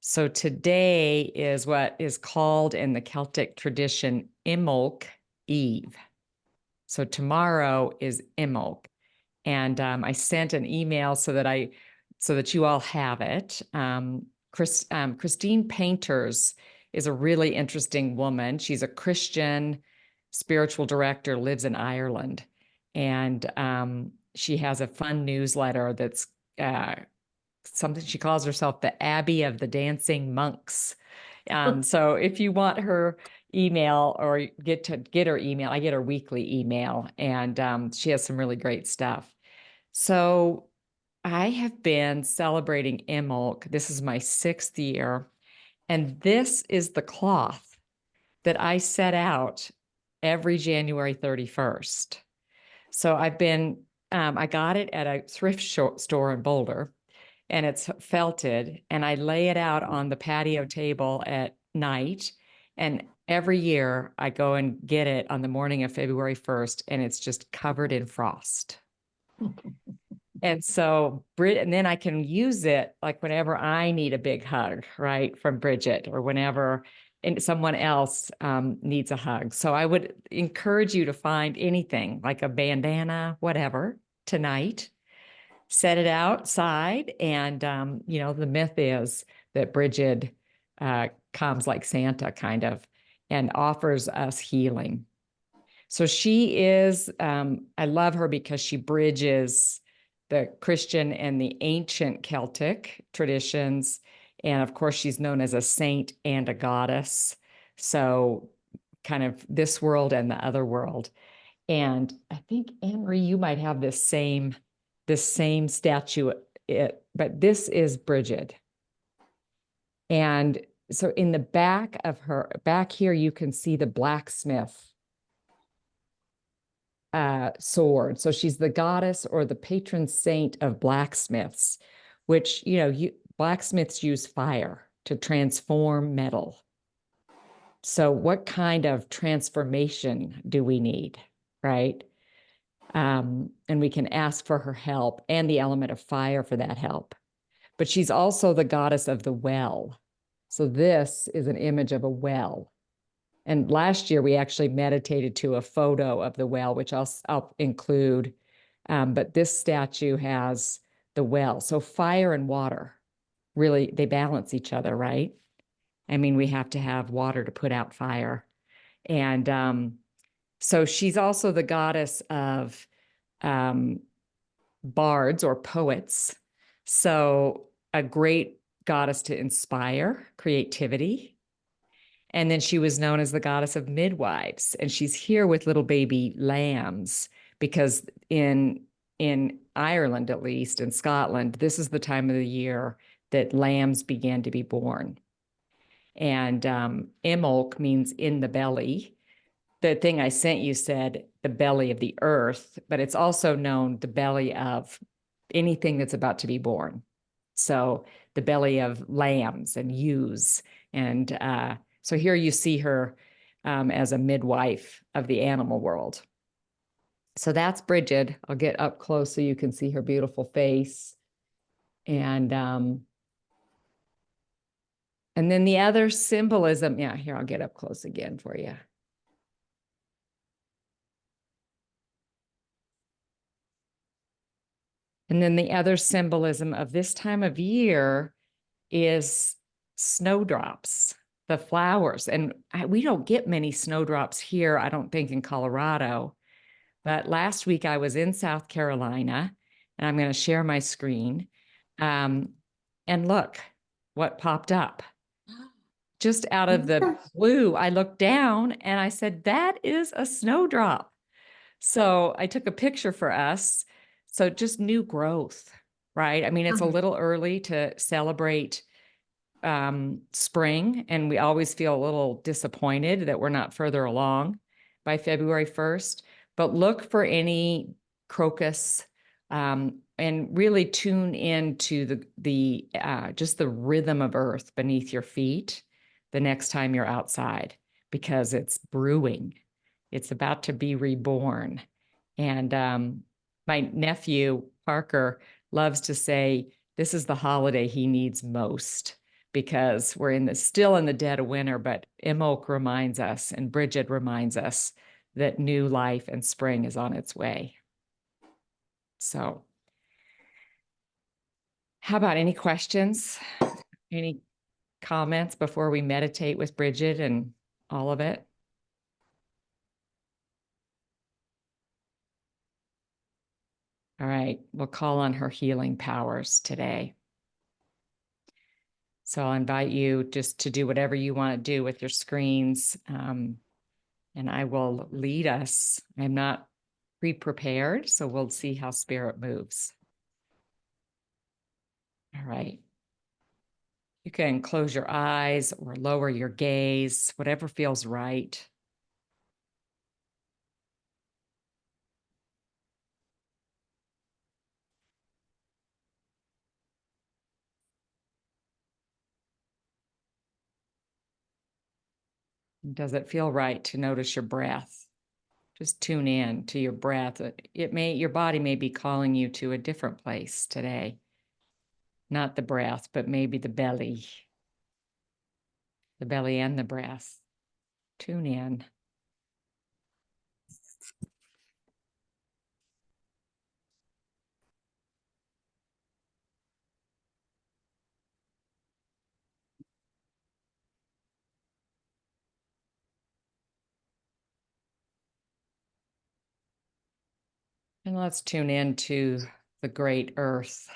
So today is what is called in the Celtic tradition Imbolc Eve. So tomorrow is Imbolc. And I sent an email so that you all have it. Christine Painters is a really interesting woman. She's a Christian spiritual director, lives in Ireland, and she has a fun newsletter that's something she calls herself the Abbey of the Dancing Monks. So if you want her email or get her email, I get her weekly email, and she has some really great stuff. So I have been celebrating Imbolc. This is my 6th year, and this is the cloth that I set out every January 31st. So I got it at a thrift store in Boulder, and it's felted, and I lay it out on the patio table at night. And every year I go and get it on the morning of February 1st, and it's just covered in frost. And so, and then I can use it like whenever I need a big hug, right, from Brigid, or whenever someone else needs a hug. So I would encourage you to find anything like a bandana, whatever, tonight. Set it outside, and the myth is that Brigid comes like Santa, kind of, and offers us healing. So she is, I love her because she bridges the Christian and the ancient Celtic traditions. And of course, she's known as a saint and a goddess. So kind of this world and the other world. And I think, Anne-Marie, you might have this same statue, but this is Brigid. And so in the back of her, back here, you can see the blacksmith sword. So she's the goddess or the patron saint of blacksmiths, which, blacksmiths use fire to transform metal. So what kind of transformation do we need, right? And we can ask for her help and the element of fire for that help. But she's also the goddess of the well. So this is an image of a well. And last year, we actually meditated to a photo of the well, which I'll include. But this statue has the well. So fire and water, really, they balance each other, right? I mean, we have to have water to put out fire. And so she's also the goddess of bards or poets. So a great goddess to inspire creativity. And then she was known as the goddess of midwives. And she's here with little baby lambs because in Ireland, at least, in Scotland, this is the time of the year that lambs began to be born. And Imbolc means in the belly. The thing I sent you said the belly of the earth, but it's also known the belly of anything that's about to be born. So the belly of lambs and ewes. And so here you see her as a midwife of the animal world. So that's Brigid. I'll get up close so you can see her beautiful face. And then the other symbolism, yeah, here, I'll get up close again for you. And then the other symbolism of this time of year is snowdrops, the flowers. And we don't get many snowdrops here, I don't think, in Colorado. But last week I was in South Carolina, and I'm going to share my screen. And look what popped up. Just out of the blue, I looked down and I said, that is a snowdrop. So I took a picture for us. So just new growth, right? I mean, it's a little early to celebrate spring, and we always feel a little disappointed that we're not further along by February 1st. But look for any crocus and really tune into the just the rhythm of earth beneath your feet the next time you're outside, because it's brewing. It's about to be reborn. And my nephew, Parker, loves to say, this is the holiday he needs most, because we're still in the dead of winter, but Imbolc reminds us and Brigid reminds us that new life and spring is on its way. So how about any questions? Any comments before we meditate with Brigid and all of it? All right, we'll call on her healing powers today. So I'll invite you just to do whatever you want to do with your screens, and I will lead us. I'm not pre-prepared, so we'll see how spirit moves. All right. You can close your eyes or lower your gaze, whatever feels right. Does it feel right to notice your breath? Just tune in to your breath. Your body may be calling you to a different place today. Not the breath, but maybe the belly and the breath. Tune in. And let's tune into the great earth.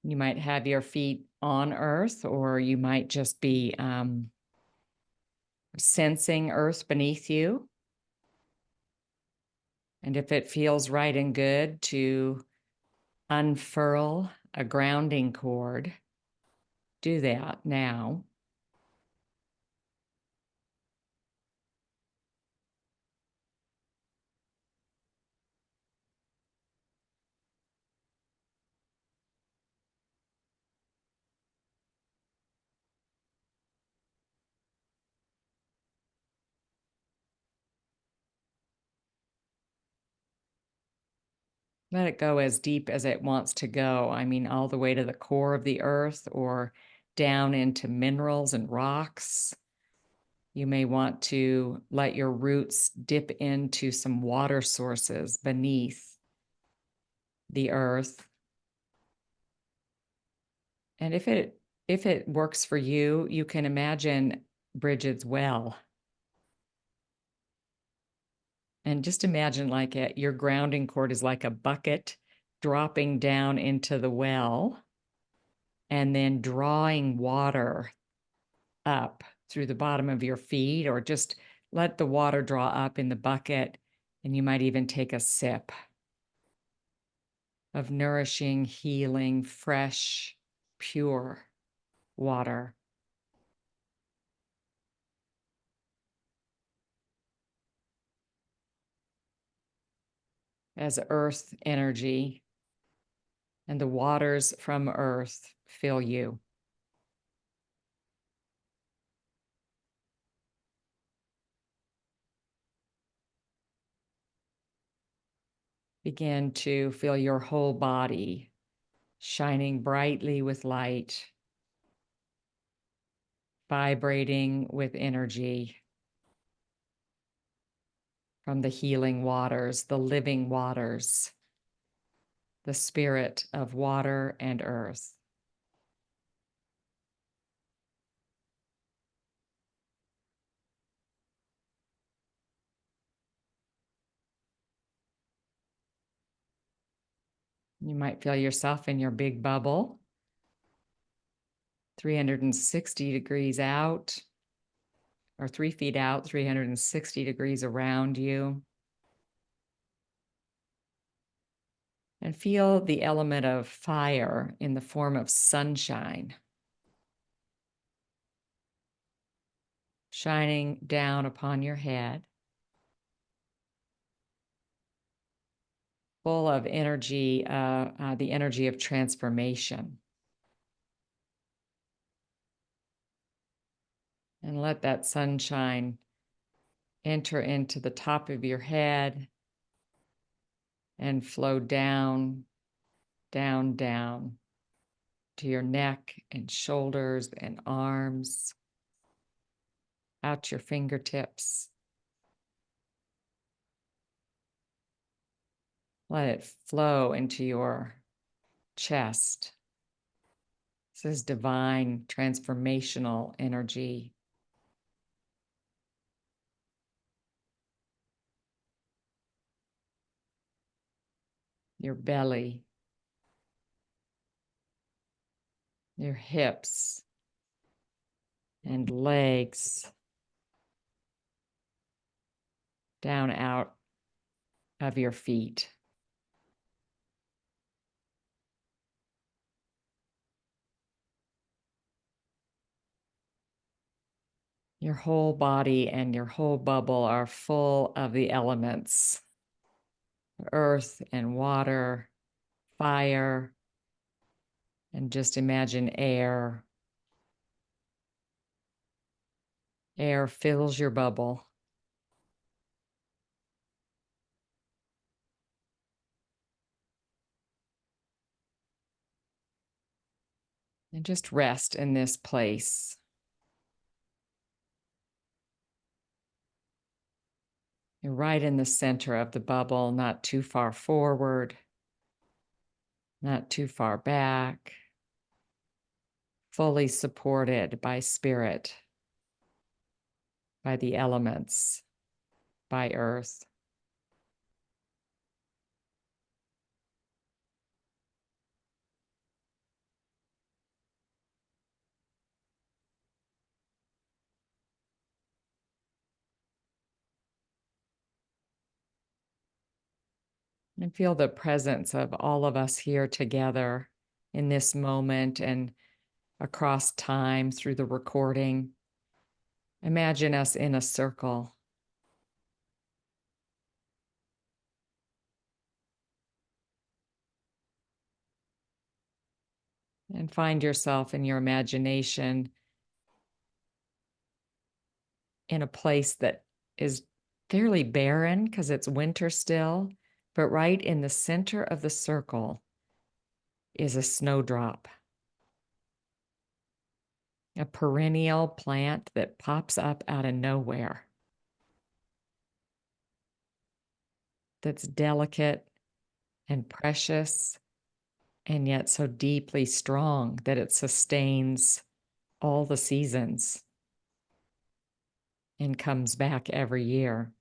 You might have your feet on earth, or you might just be sensing earth beneath you. And if it feels right and good to unfurl a grounding cord, do that now. Let it go as deep as it wants to go. I mean, all the way to the core of the earth or down into minerals and rocks. You may want to let your roots dip into some water sources beneath the earth. And if it works for you, you can imagine Brigid's well. And just imagine like your grounding cord is like a bucket dropping down into the well and then drawing water up through the bottom of your feet, or just let the water draw up in the bucket. And you might even take a sip of nourishing, healing, fresh, pure water. As earth energy and the waters from earth fill you. Begin to feel your whole body shining brightly with light, vibrating with energy from the healing waters, the living waters, the spirit of water and earth. You might feel yourself in your big bubble, 360 degrees out, or 3 feet out, 360 degrees around you. And feel the element of fire in the form of sunshine shining down upon your head, full of energy, the energy of transformation. And let that sunshine enter into the top of your head and flow down, down, down to your neck and shoulders and arms, out your fingertips. Let it flow into your chest. This is divine transformational energy. Your belly, your hips and legs, down out of your feet. Your whole body and your whole bubble are full of the elements, earth and water, fire, and just imagine air. Air fills your bubble. And just rest in this place. You're right in the center of the bubble, not too far forward, not too far back, fully supported by spirit, by the elements, by earth. And feel the presence of all of us here together in this moment and across time through the recording. Imagine us in a circle. And find yourself in your imagination in a place that is fairly barren because it's winter still, but right in the center of the circle is a snowdrop, a perennial plant that pops up out of nowhere, that's delicate and precious, and yet so deeply strong that it sustains all the seasons and comes back every year.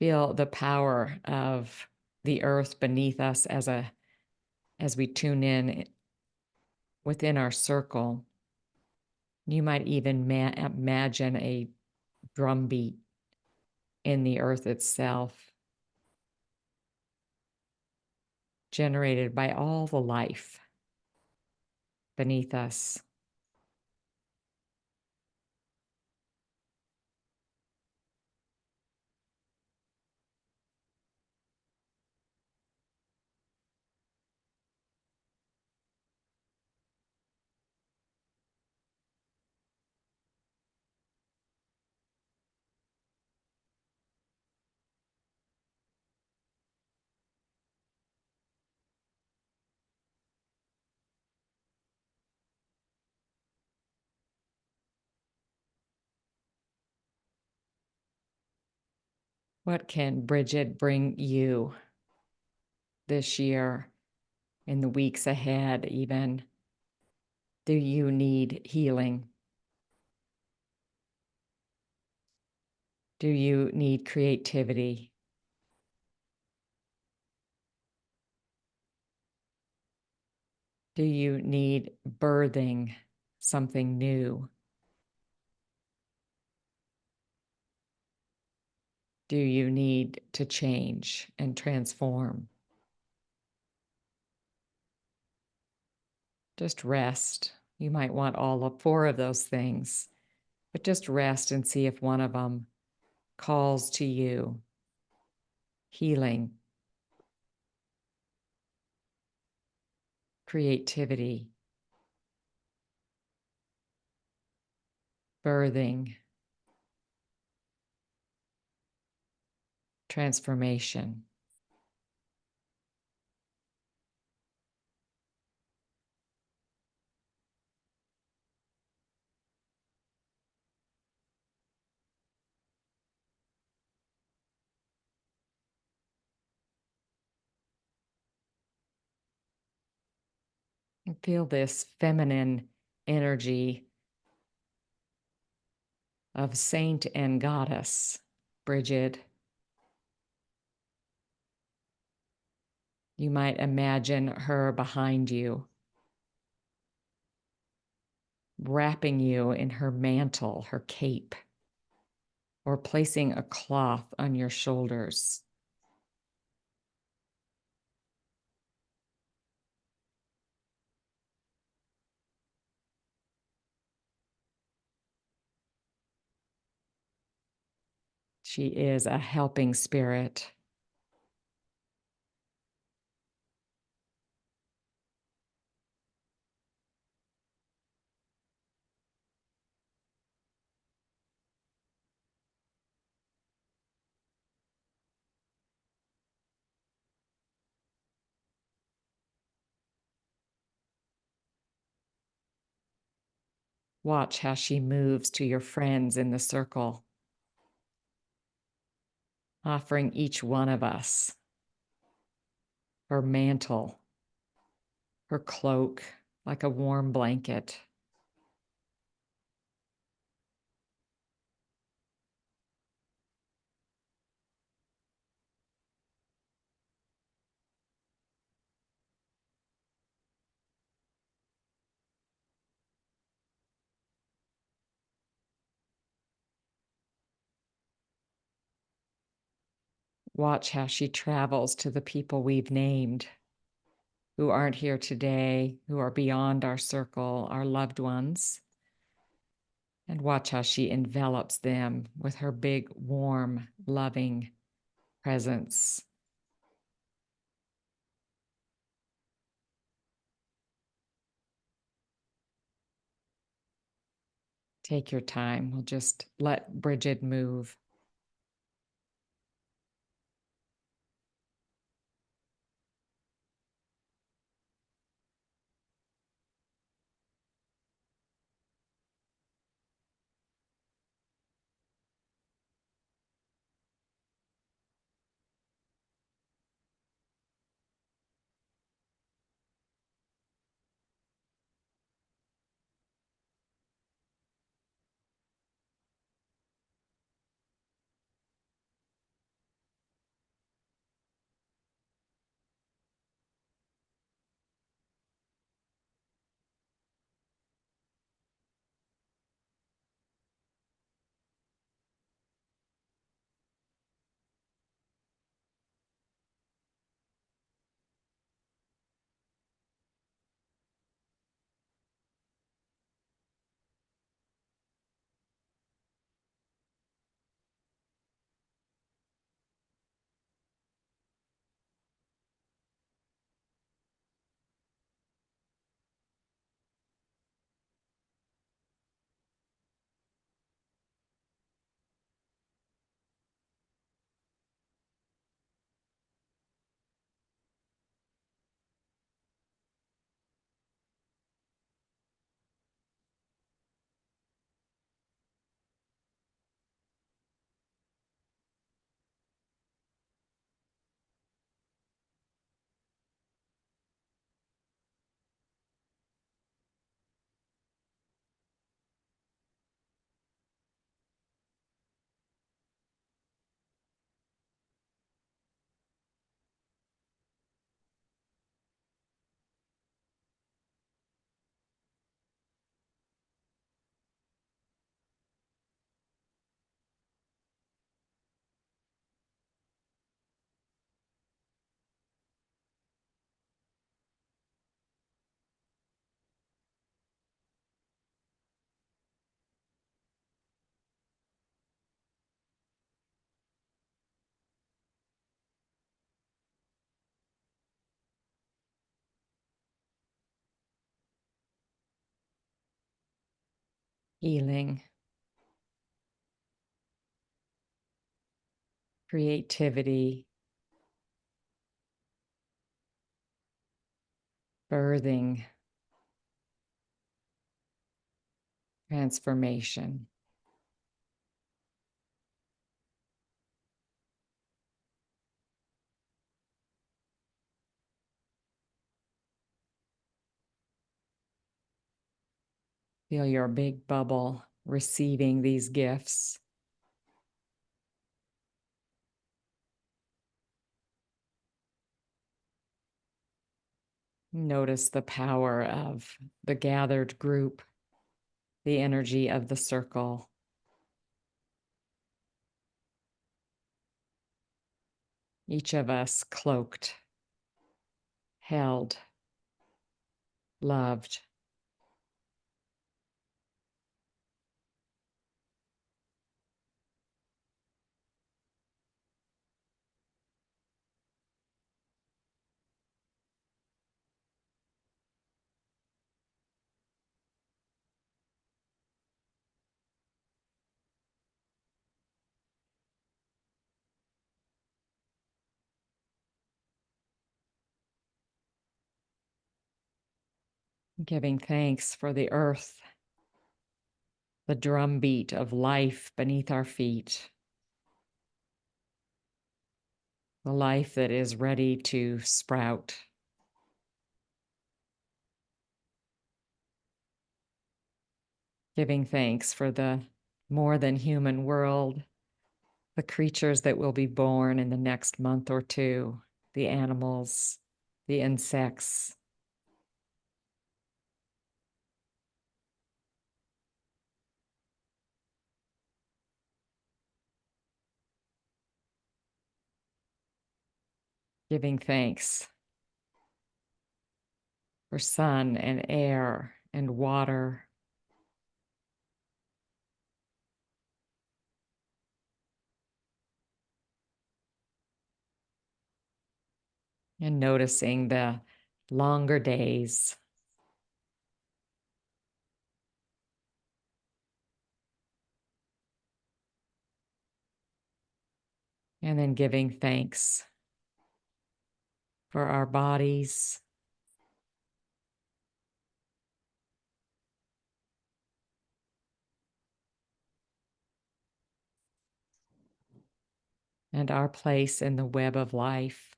Feel the power of the earth beneath us as we tune in within our circle. You might even imagine a drumbeat in the earth itself, generated by all the life beneath us. What can Brigid bring you this year, in the weeks ahead even? Do you need healing? Do you need creativity? Do you need birthing something new? Do you need to change and transform? Just rest. You might want four of those things, but just rest and see if one of them calls to you. Healing, creativity, birthing, transformation. And feel this feminine energy of saint and goddess, Brigid. You might imagine her behind you, wrapping you in her mantle, her cape, or placing a cloth on your shoulders. She is a helping spirit. Watch how she moves to your friends in the circle, offering each one of us her mantle, her cloak, like a warm blanket. Watch how she travels to the people we've named who aren't here today, who are beyond our circle, our loved ones. And watch how she envelops them with her big, warm, loving presence. Take your time. We'll just let Brigid move. Healing creativity, birthing, transformation. Feel your big bubble receiving these gifts. Notice the power of the gathered group, the energy of the circle. Each of us cloaked, held, loved. Giving thanks for the earth, the drumbeat of life beneath our feet, the life that is ready to sprout. Giving thanks for the more than human world, the creatures that will be born in the next month or two, the animals, the insects. Giving thanks for sun and air and water. And noticing the longer days. And then giving thanks for our bodies, and our place in the web of life,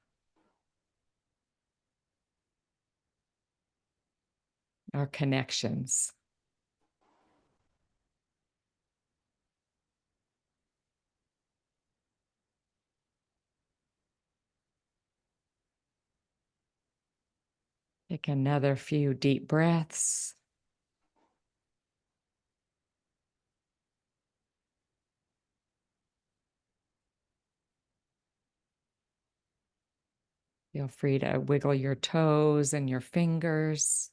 our connections. Take another few deep breaths. Feel free to wiggle your toes and your fingers.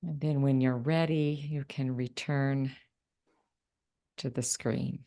And then when you're ready, you can return to the screen.